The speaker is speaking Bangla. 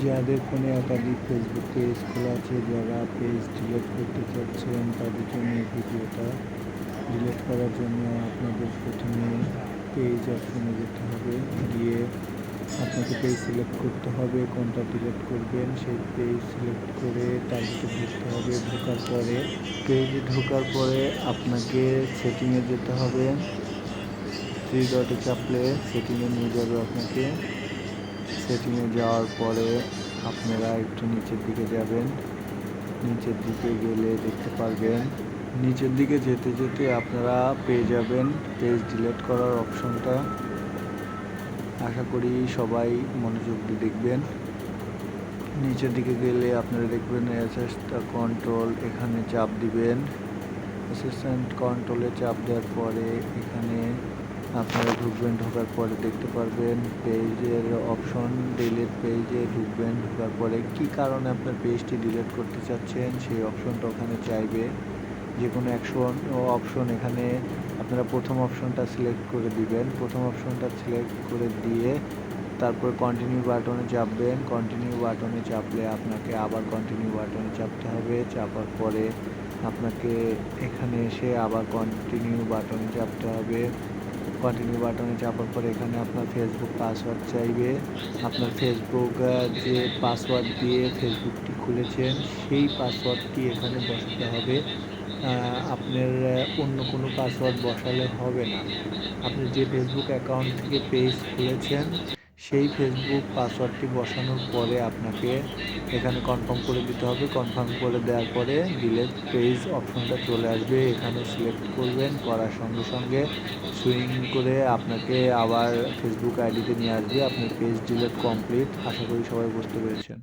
যাদের ফোনে একাধিক ফেসবুক পেজ খোলা আছে, যারা পেজ ডিলিট করতে চাচ্ছেন তাদের জন্য এই ভিডিওটা। ডিলিট করার জন্য আপনাদের প্রথমে পেজ অপশনে যেতে হবে, গিয়ে আপনাকে পেজ সিলেক্ট করতে হবে কোনটা ডিলিট করবেন। সেই পেজ সিলেক্ট করে তার ভিতরে ঢুকতে হবে। পেজে ঢোকার পরে আপনাকে সেটিংয়ে যেতে হবে। থ্রি ডটে চাপলে সেটিংয়ে নিয়ে যাবে আপনাকে। সেটিংয়ে যাওয়ার পরে আপনারা একটু নিচের দিকে যাবেন। নিচের দিকে গেলে দেখতে পারবেন, নিচের দিকে যেতে যেতে আপনারা পেয়ে যাবেন পেজ ডিলিট করার অপশনটা। আশা করি সবাই মনোযোগ দিয়ে দেখবেন। নিচের দিকে গেলে আপনারা দেখবেন অ্যাসিস্ট্যান্ট কন্ট্রোল, এখানে চাপ দিবেন। অ্যাসিস্ট্যান্ট কন্ট্রোলে চাপ দেওয়ার পরে এখানে আপনারা ঢুকবেন। ঢোকার পরে দেখতে পারবেন পেজের অপশন, ডিলিট পেজে ঢুকবেন। ঢোকার পরে কী কারণে আপনার পেজটি ডিলিট করতে চাচ্ছেন সেই অপশনটা ওখানে চাইবে। যে কোনো অপশন এখানে আপনারা প্রথম অপশনটা সিলেক্ট করে দিবেন। প্রথম অপশনটা সিলেক্ট করে দিয়ে তারপর কন্টিনিউ বাটনে চাপবেন। কন্টিনিউ বাটনে চাপলে আপনাকে আবার কন্টিনিউ বাটনে চাপতে হবে। চাপার পরে আপনাকে এখানে এসে আবার কন্টিনিউ বাটনে চাপতে হবে। কন্টিনিউ বাটনে চাপার পরে এখানে আপনার ফেসবুক পাসওয়ার্ড চাইবে। আপনার ফেসবুক যে পাসওয়ার্ড দিয়ে ফেসবুকটি খুলেছেন সেই পাসওয়ার্ডটি এখানে বসাতে হবে। আপনার অন্য কোনো পাসওয়ার্ড বসালে হবে না। আপনি যে ফেসবুক অ্যাকাউন্ট থেকে পেজ খুলেছেন সেই ফেসবুক পাসওয়ার্ডটি বসানোর পরে আপনাকে এখানে কনফার্ম করে দিতে হবে। কনফার্ম করে দেওয়ার পরে ডিলিট পেজ অপশনটা চলে আসবে। এখানে সিলেক্ট করবেন, করার সঙ্গে সঙ্গে সুইং করে আপনাকে আবার ফেসবুক আইডিতে নিয়ে আসবে। আপনার পেজ ডিলিট কমপ্লিট। আশা করি সবাই বুঝতে পেরেছেন।